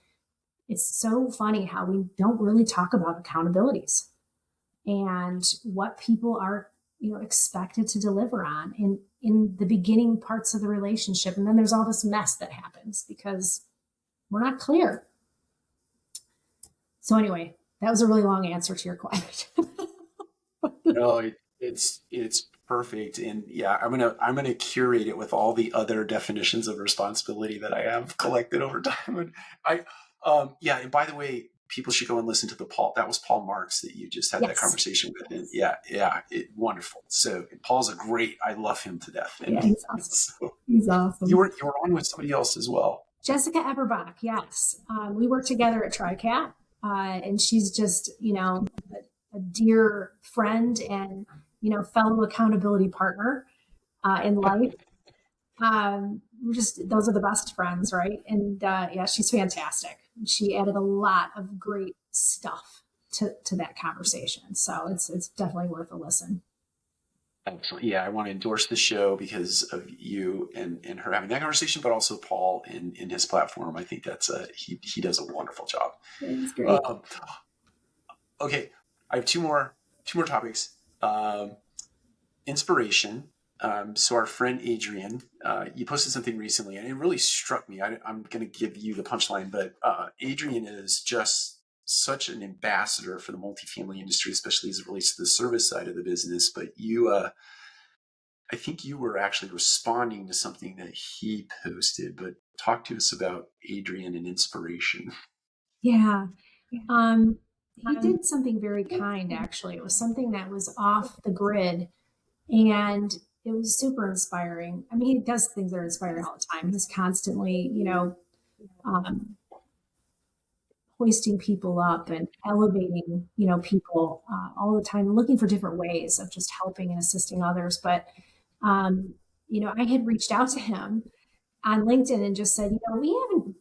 it's so funny how we don't really talk about accountabilities and what people are, expected to deliver on in the beginning parts of the relationship. And then there's all this mess that happens because we're not clear. So anyway, that was a really long answer to your question. No, it's perfect, and yeah, I'm gonna curate it with all the other definitions of responsibility that I have collected over time. And yeah, and by the way, people should go and listen to that was Paul Marks that you just had that Yes. conversation with, and yeah, wonderful. So Paul's I love him to death. And Yeah, he's awesome. so He's awesome. you were on with somebody else as well. Jessica Eberbach, yes. We work together at TriCat, and she's just, a dear friend and, fellow accountability partner in life. Those are the best friends, right? And yeah, she's fantastic. She added a lot of great stuff to that conversation. So it's definitely worth a listen. Excellent. Yeah, I want to endorse the show because of you and her having that conversation, but also Paul in his platform. I think that's he does a wonderful job. It's great. Okay, I have two more topics. Inspiration. So our friend Adrian, you posted something recently, and it really struck me. I'm going to give you the punchline, but Adrian is just such an ambassador for the multifamily industry, especially as it relates to the service side of the business. But I think you were actually responding to something that he posted. But talk to us about Adrian and inspiration. Yeah. He did something very kind, actually. It was something that was off the grid, and it was super inspiring. I mean, he does things that are inspiring all the time. He's constantly, hoisting people up and elevating, people all the time, looking for different ways of just helping and assisting others. But, I had reached out to him on LinkedIn and just said, we haven't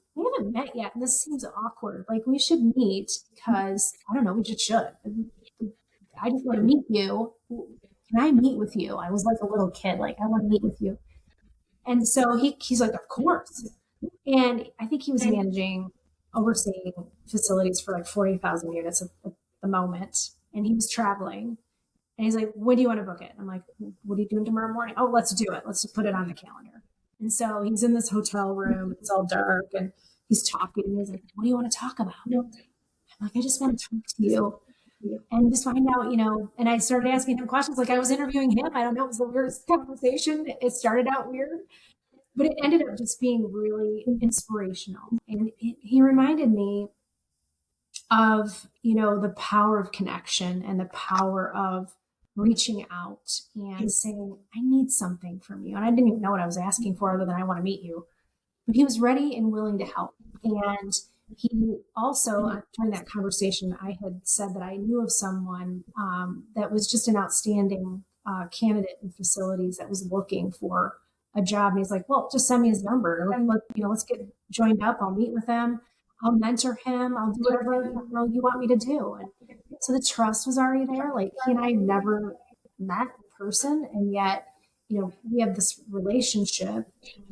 met yet, and this seems awkward. Like, we should meet because I don't know, we just should. I just want to meet you. Can I meet with you? I was like a little kid, like, I want to meet with you. And so he's like, of course. And I think he was overseeing facilities for like 40,000 units at the moment. And he was traveling. And he's like, when do you want to book it? I'm like, what are you doing tomorrow morning? Oh, let's do it. Let's just put it on the calendar. And so he's in this hotel room. It's all dark. And he's talking. And he's like, what do you want to talk about? I'm like, I just want to talk to you. and just find out, and I started asking him questions like I was interviewing him. I don't know, it was the weirdest conversation. It started out weird, but it ended up just being really inspirational. And he reminded me of, the power of connection and the power of reaching out and saying, I need something from you. And I didn't even know what I was asking for other than I want to meet you. But he was ready and willing to help. And he also, during that conversation, I had said that I knew of someone that was just an outstanding candidate in facilities that was looking for a job. And he's like, well, just send me his number. Let's get joined up. I'll meet with him. I'll mentor him. I'll do whatever you want me to do. And so the trust was already there. Like, he and I never met in person, and yet, we have this relationship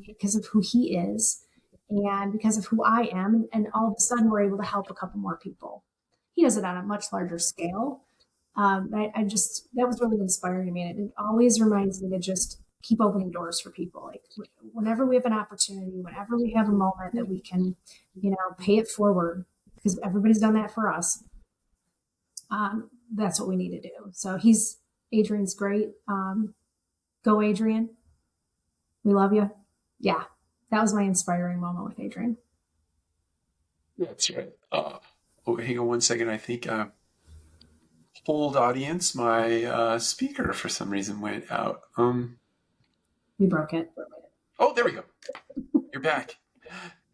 because of who he is and because of who I am. And all of a sudden, we're able to help a couple more people. He does it on a much larger scale. That was really inspiring to me. And it always reminds me to just keep opening doors for people. Like, whenever we have an opportunity, whenever we have a moment that we can, pay it forward, because everybody's done that for us. That's what we need to do. So Adrian's great. Go Adrian. We love you. Yeah. That was my inspiring moment with Adrian. That's right. Hang on one second. I think hold audience. My speaker for some reason went out. We broke it. Oh, there we go. You're back.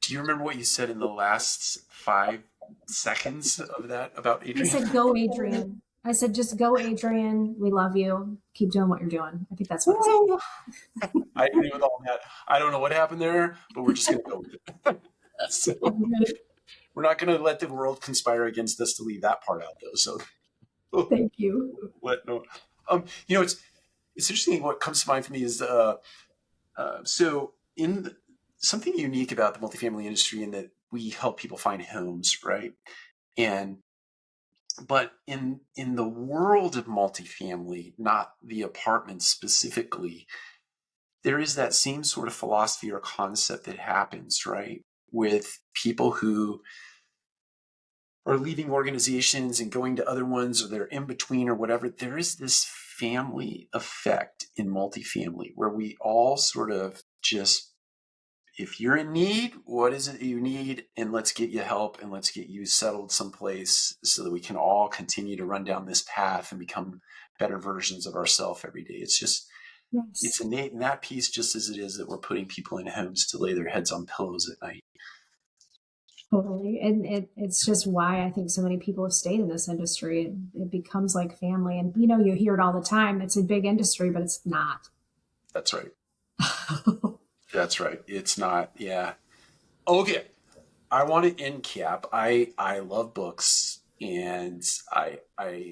Do you remember what you said in the last 5 seconds of that about Adrian? He said, go Adrian. I said, just go Adrian. We love you. Keep doing what you're doing. I think that's what I said. I agree with all that. I don't know what happened there, but we're just going to go with it. So we're not going to let the world conspire against us to leave that part out, though. So thank you. No. It's interesting. What comes to mind for me is something unique about the multifamily industry in that we help people find homes, right? But in the world of multifamily, not the apartments specifically, there is that same sort of philosophy or concept that happens, right? With people who are leaving organizations and going to other ones, or they're in between or whatever. There is this family effect in multifamily where we all sort of just, if you're in need, what is it you need? And let's get you help, and let's get you settled someplace so that we can all continue to run down this path and become better versions of ourselves every day. It's just, yes. It's innate in that piece, just as it is that we're putting people in homes to lay their heads on pillows at night. Totally. And it's just why I think so many people have stayed in this industry. It becomes like family. And, you hear it all the time. It's a big industry, but it's not. That's right. That's right. It's not. Yeah. Okay. I want to end cap. I love books, and I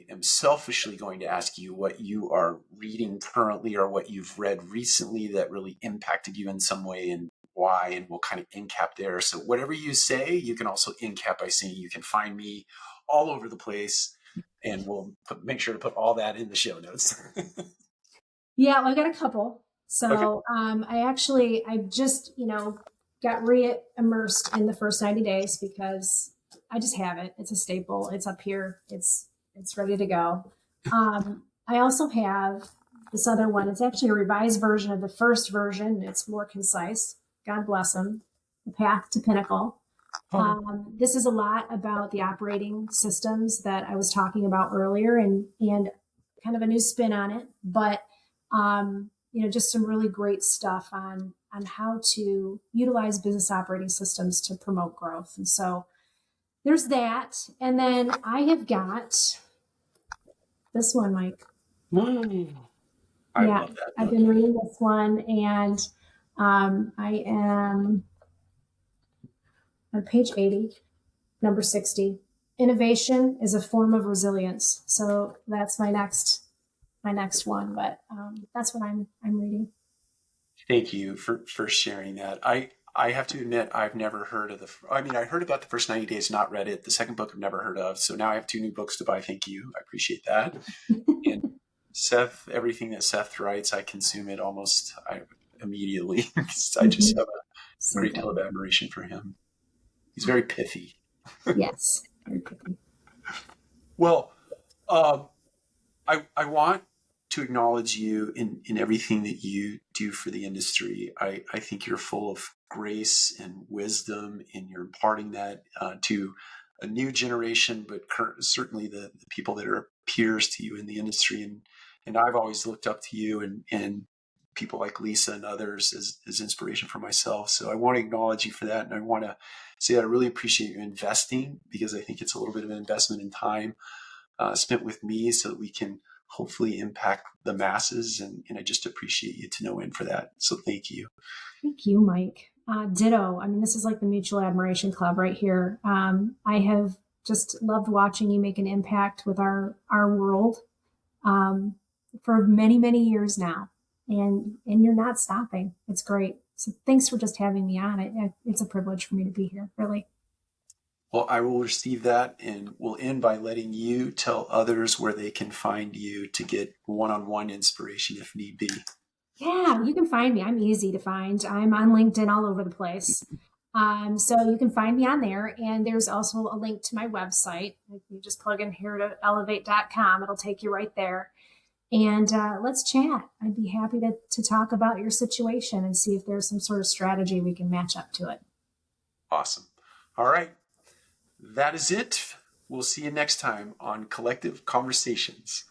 am selfishly going to ask you what you are reading currently or what you've read recently that really impacted you in some way, and why, and we'll kind of end cap there. So whatever you say, you can also end cap by saying you can find me all over the place, and we'll make sure to put all that in the show notes. Yeah, well, I got a couple. So okay. I just, got re-immersed in the first 90 days because I just have it. It's a staple. It's up here. It's ready to go. I also have this other one. It's actually a revised version of the first version. It's more concise. God bless them. The Path to Pinnacle. This is a lot about the operating systems that I was talking about earlier, and kind of a new spin on it. But just some really great stuff on how to utilize business operating systems to promote growth. And so there's that. And then I have got this one, Mike. I love that. I've been reading this one, and I am on page 80, number 60. Innovation is a form of resilience. So that's my next one, but that's what I'm reading. Thank you for sharing that. I have to admit, I've never heard of I heard about the first 90 days, not read it. The second book I've never heard of. So now I have 2 new books to buy. Thank you. I appreciate that. And Seth, everything that Seth writes, I consume it almost immediately. I just have a great deal of admiration for him. He's very pithy. Yes, very pithy. Well, Um, I want to acknowledge you in everything that you do for the industry. I think you're full of grace and wisdom, and you're imparting that to a new generation, but certainly the people that are peers to you in the industry. And I've always looked up to you and people like Lisa and others as inspiration for myself. So I want to acknowledge you for that. And I want to say I really appreciate you investing, because I think it's a little bit of an investment in time spent with me so that we can hopefully impact the masses. And I just appreciate you to no end for that. So thank you. Thank you, Mike. Ditto. I mean, this is like the mutual admiration club right here. I have just loved watching you make an impact with our world um, for many, many years now, and you're not stopping. It's great. So thanks for just having me on. It's a privilege for me to be here. Really. Well, I will receive that, and we'll end by letting you tell others where they can find you to get one-on-one inspiration if need be. Yeah, you can find me. I'm easy to find. I'm on LinkedIn all over the place. So you can find me on there. And there's also a link to my website. If you just plug in here2elevate.com, it'll take you right there. And let's chat. I'd be happy to talk about your situation and see if there's some sort of strategy we can match up to it. Awesome. All right. That is it. We'll see you next time on Collective Conversations.